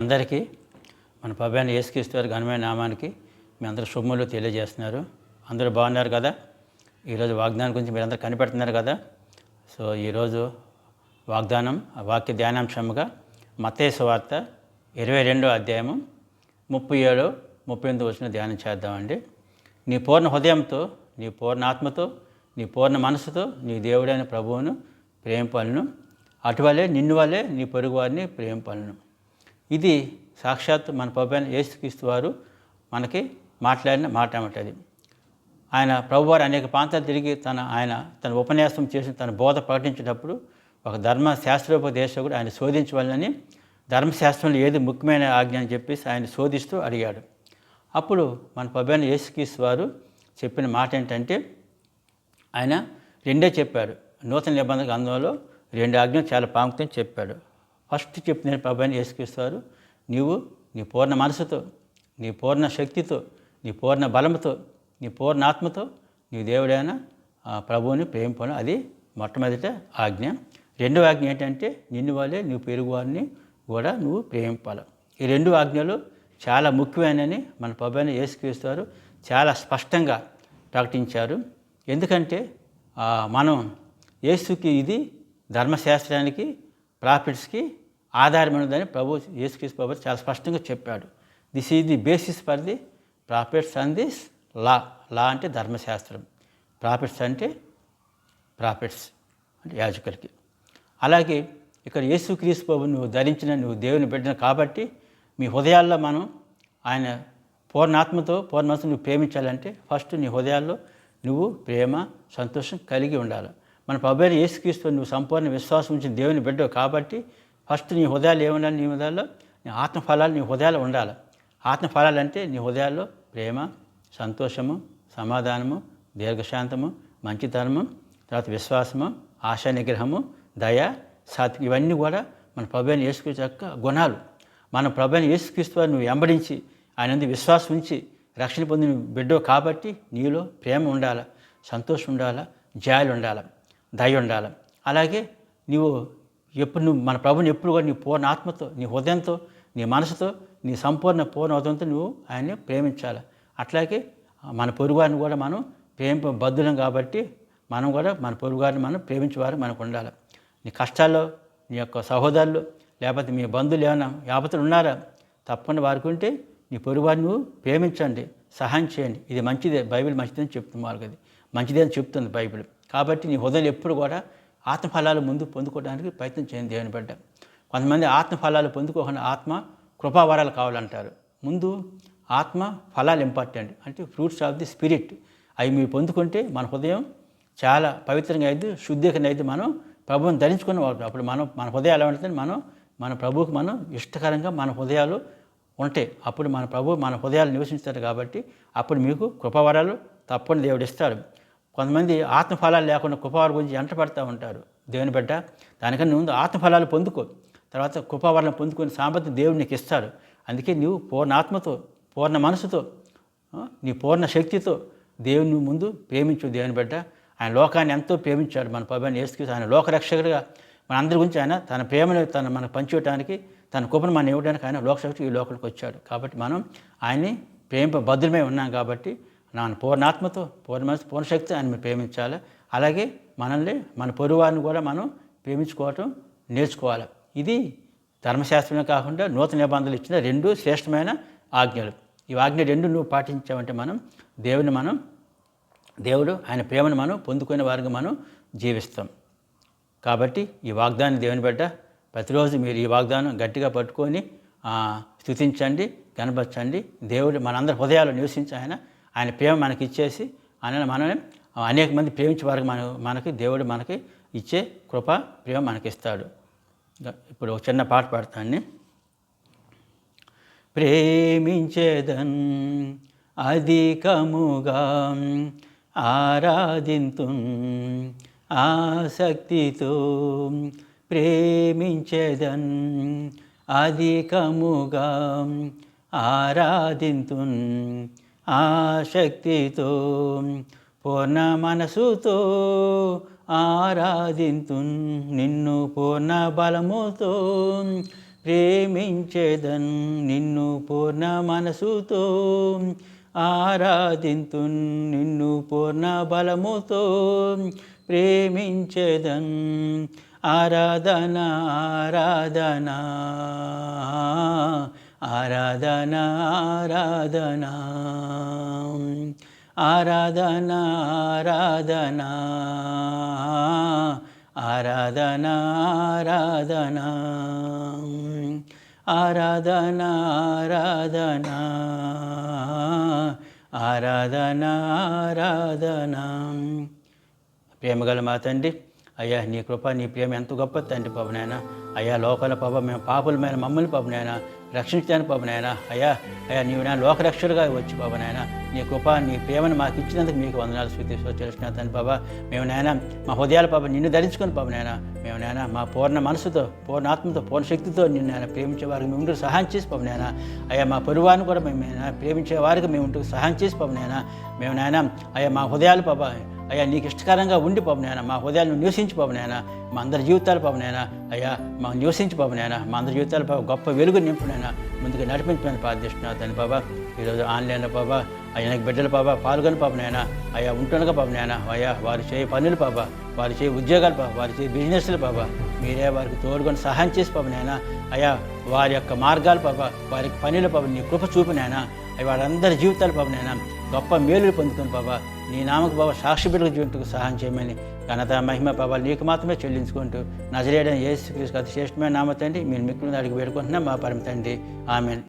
అందరికీ మన ప్రభువైన యేసుక్రీస్తు వారి ఘనమైన నామానికి మీ అందరూ శుభములు తెలియజేస్తున్నారు. అందరూ బాగున్నారు కదా. ఈరోజు వాగ్దానం గురించి మీరు అందరూ కనిపెడుతున్నారు కదా. సో ఈరోజు వాగ్దానం వాక్య ధ్యానాంశముగా మత్తయి సువార్త 22వ అధ్యాయము 37, 38 వచనం ధ్యానం చేద్దామండి. నీ పూర్ణ హృదయంతో, నీ పూర్ణ ఆత్మతో, నీ పూర్ణ మనసుతో నీ దేవుడైన ప్రభువును ప్రేమింపలను, అటువలే నిన్ను వలే నీ పొరుగు వారిని ప్రేమింపలను. ఇది సాక్షాత్ మన ప్రభువైన యేసుక్రీస్తు వారు మనకి మాట్లాడిన మాట అన్నమాట. ఆయన ప్రభువారు అనేక ప్రాంతాలు తిరిగి తన ఉపన్యాసం చేసి తన బోధ ప్రకటించేటప్పుడు ఒక ధర్మశాస్త్రోపదేశకుడు ఆయన శోధించవాలని, ధర్మశాస్త్రంలో ఏది ముఖ్యమైన ఆజ్ఞ అని చెప్పేసి ఆయన శోధిస్తూ అడిగాడు. అప్పుడు మన ప్రభువైన యేసుక్రీస్తు వారు చెప్పిన మాట ఏంటంటే, ఆయన రెండే చెప్పాడు. నూతన నిబంధన గ్రంథంలో 2 ఆజ్ఞలు చాలా ప్రాముఖ్యం చెప్పాడు. ఫస్ట్ చెప్పిన ప్రభువైన యేసుక్రీస్తు వారు, నీవు నీ పూర్ణ మనసుతో, నీ పూర్ణ శక్తితో, నీ పూర్ణ బలముతో, నీ పూర్ణ ఆత్మతో నీ దేవుడైన ప్రభువుని ప్రేమింపను. అది మొట్టమొదటి ఆజ్ఞ. రెండవ ఆజ్ఞ ఏంటంటే, నిన్ను వల్లే నువ్వు పొరుగు వారిని కూడా నువ్వు ప్రేమింపాలి. ఈ 2 ఆజ్ఞలు చాలా ముఖ్యమైనని మన ప్రభువైన యేసుక్రీస్తు వారు చాలా స్పష్టంగా ప్రకటించారు. ఎందుకంటే మనం యేసుకి ఇది ధర్మశాస్త్రానికి, ప్రాఫిట్స్కి ఆధారమైనదని ప్రభు యేసుక్రీస్తు ప్రభు చాలా స్పష్టంగా చెప్పాడు. This is the basis for the prophets and this law. Law అంటే ధర్మశాస్త్రం, ప్రాఫిట్స్ అంటే యాజకులకి. అలాగే ఇక్కడ యేసుక్రీస్తు ప్రభు నువ్వు ధరించిన, నువ్వు దేవుని బిడ్డను కాబట్టి మీ హృదయాల్లో మనం ఆయన పూర్ణాత్మతో, పూర్ణమనసుతో నువ్వు ప్రేమించాలంటే ఫస్ట్ నీ హృదయాల్లో నువ్వు ప్రేమ, సంతోషం కలిగి ఉండాలి. మన ప్రభువైన యేసుక్రీస్తు నువ్వు సంపూర్ణ విశ్వాసం ఉంచిన దేవుని బిడ్డవు కాబట్టి ఫస్ట్ నీ హృదయాలు ఏముండాలి? నీ హృదయాల్లో నీ ఆత్మఫలాలు నీ హృదయాలు ఉండాలి. ఆత్మఫలాలు అంటే నీ హృదయాల్లో ప్రేమ, సంతోషము, సమాధానము, దీర్ఘశాంతము, మంచితనము, తర్వాత విశ్వాసము, ఆశా నిగ్రహము, దయ, సాత్వికం, ఇవన్నీ కూడా మన ప్రభువైన యేసుక్రీస్తు యొక్క గుణాలు. మన ప్రభువైన యేసుక్రీస్తు వారిని నువ్వు వెంబడించి ఆయన యందు విశ్వాసం ఉంచి రక్షణ పొందిన బిడ్డవు కాబట్టి నీలో ప్రేమ ఉండాలి, సంతోషం ఉండాలి, జాలి ఉండాలి, దయ ఉండాలి. అలాగే నువ్వు మన ప్రభుని ఎప్పుడు కూడా నీ పూర్ణ ఆత్మతో, నీ హృదయంతో, నీ మనసుతో, నీ సంపూర్ణ పూర్ణ హృదయంతో నువ్వు ఆయన్ని ప్రేమించాలి. అట్లాగే మన పొరుగువారిని కూడా మనం బద్దులం కాబట్టి మనం కూడా మన పొరుగువారిని మనం ప్రేమించేవారు మనకు ఉండాలి. నీ కష్టాల్లో నీ యొక్క సహోదరులు లేకపోతే మీ బంధువులు ఏమైనా యాపతులు ఉన్నారా, తప్పకుండా వారికి ఉంటే నీ పొరుగువారిని నువ్వు ప్రేమించండి, సహాయం చేయండి. ఇది మంచిదే, బైబిల్ మంచిదని చెప్తుంది. వాళ్ళకి మంచిదే అని చెప్తుంది బైబిల్. కాబట్టి నీ హృదయం ఎప్పుడు కూడా ఆత్మఫలాలు ముందు పొందుకోవడానికి ప్రయత్నం చేయండి దేవుని బిడ్డ. కొంతమంది ఆత్మఫలాలు పొందుకోకుండా ఆత్మ కృపావరాలు కావాలంటారు. ముందు ఆత్మ ఫలాలు ఇంపార్టెంట్, అంటే ఫ్రూట్స్ ఆఫ్ ది స్పిరిట్. అవి మీరు పొందుకుంటే మన హృదయం చాలా పవిత్రంగా అయితే, శుద్ధీకరణ అయితే మనం ప్రభువుని ధరించుకున్న వాళ్ళు. అప్పుడు మన హృదయాలు ఎలా ఉంటుంది? మన ప్రభువుకి మనం ఇష్టకరంగా మన హృదయాలు ఉంటాయి. అప్పుడు మన ప్రభు మన హృదయాలు నివసించారు కాబట్టి అప్పుడు మీకు కృపావరాలు తప్పకుండా దేవుడు ఇస్తాడు. కొంతమంది ఆత్మఫలాలు లేకుండా కృపావరం గురించి ఎంటపడతా ఉంటారు. దేవుని బిడ్డ, దానికన్నా ముందు ఆత్మఫలాలు పొందుకో, తర్వాత కృపావరం పొందుకొని సామర్థ్యం దేవుడు నీకు ఇస్తాడు. అందుకే నువ్వు పూర్ణ ఆత్మతో, పూర్ణ మనసుతో, నీ పూర్ణ శక్తితో దేవుని ముందు ప్రేమించు. దేవుని బిడ్డ, ఆయన లోకాన్ని ఎంతో ప్రేమించాడు. మన ప్రభువైన యేసుక్రీస్తు ఆయన లోకరక్షకుడిగా మన అందరి గురించి ఆయన తన ప్రేమను మనకు పంచివ్వడానికి, తన కృపను మనం ఇవ్వడానికి ఆయన లోకరక్షకుడు ఈ లోకానికి వచ్చాడు. కాబట్టి మనం ఆయన్ని భద్రమై ఉన్నాం కాబట్టి పూర్ణాత్మతో, పూర్ణ మనసు, పూర్ణశక్తి ఆయన ప్రేమించాలి. అలాగే మన పొరుగువారిని కూడా మనం ప్రేమించుకోవటం నేర్చుకోవాలి. ఇది ధర్మశాస్త్రమే కాకుండా నూతన నిబంధనలు ఇచ్చిన 2 శ్రేష్టమైన ఆజ్ఞలు. ఈ ఆజ్ఞ 2 నువ్వు పాటించామంటే దేవుడు ఆయన ప్రేమను మనం పొందుకునే వారికి మనం జీవిస్తాం. కాబట్టి ఈ వాగ్దానం దేవుని బిడ్డ, ప్రతిరోజు మీరు ఈ వాగ్దానం గట్టిగా పట్టుకొని స్తుతించండి, కనపరచండి. దేవుడు మనందరి హృదయాలు నివసించి ఆయన ప్రేమ మనకి ఇచ్చేసి మనల్ని అనేక మంది ప్రేమించే వారికి మనకి దేవుడు మనకి ఇచ్చే కృప, ప్రేమ మనకి ఇస్తాడు. ఇప్పుడు ఒక చిన్న పాట పాడతాను. ప్రేమించేదన్ అధికముగా ఆరాధింతున్ ఆసక్తితో, ప్రేమించేదన్ అధికముగా ఆరాధింతున్ ఆసక్తితో, పూర్ణ మనసుతో ఆరాధింతున్ నిన్ను పూర్ణ బలముతో, ప్రేమించేదన్ నిన్ను పూర్ణ మనసుతో, ఆరాధింతున్ నిన్ను పూర్ణ బలముతో, ప్రేమించేదన్. ఆరాధన ఆరాధన ఆరాధన ఆరాధన ఆరాధన ఆరాధన ఆరాధన ఆరాధన ఆరాధన ఆరాధన ఆరాధన. ప్రేమగల మా తండ్రి, అయ్యా నీ కృప నీ ప్రేమ ఎంత గొప్ప తండ్రి పవనాయన. అయ్యా లోకల పాప మేము పాపులమైన మమ్మల్ని పవనాయన రక్షించడానికి పవనాయన. అయ్యా నీవు నా లోకరక్షకుడుగా వచ్చి పవనాయన నీ కృప నీ ప్రేమను మాకు ఇచ్చినందుకు మీకు వందనాలు స్తుతిస్తూ చేసిన తండ్రి బాబా. మేము నాయన మా హృదయాల పాప నిన్ను ధరించుకొని పవనాయన మేము నాయన మా పూర్ణ మనసుతో పూర్ణ ఆత్మతో పూర్ణ శక్తితో నిన్ను ఆయన ప్రేమించే వారికి మేము ఉంటూ సహాయం చేసి పవనాయన. అయ్యా మా పొరుగువారిని కూడా మేము ప్రేమించే వారికి మేము ఉంటూ సహాయం చేసి పవనాయన మేము నాయన. అయ్యా మా హృదయాలు పాప అయ్యా నీకు ఇష్టకరంగా ఉండి పవనాయన మా హృదయాలను నివసించి పవనాయన మా అందరి జీవితాలు పవనాయన. అయ్యా మా నివసించి పవనాయన మా అందరి జీవితాలు గొప్ప వెలుగు నింపునైనా ముందుకు నడిపించమని ప్రార్థిస్తున్నాను తండ్రి బాబా. ఈరోజు ఆన్లైన్లో బాబా అయ్యా నాకు బిడ్డల బాబా పాల్గొని పాపనైనా అయ్యా ఉంటుండగా పాపనైనా అయ్యా వారు చేయ పనులు పాప వారు చేయ ఉద్యోగాలు పాప వారు చేయ బిజినెస్లు పాప మీరే వారికి తోడుకొని సహాయం చేసి పాపనైనా అయ్యా వారి యొక్క మార్గాలు పాప వారి పనులు పాప నీ కృప చూపినైనా అవి వాళ్ళందరి జీవితాలు పాపనైనా గొప్ప మేలులు పొందుకొని పాప నీ నామకు బాబా సాక్షి బిడ్డల జీవితంకు సహాయం చేయమని ఘనత మహిమ పాపాలు నీకు మాత్రమే చెల్లించుకుంటూ నజరేయుడైన యేసుక్రీస్తు అతి శ్రేష్టమైన నామ తండ్రి మీరు మిక్కులు అడిగి వేడుకుంటున్నా మా పరమ తండ్రి. ఆమేన్.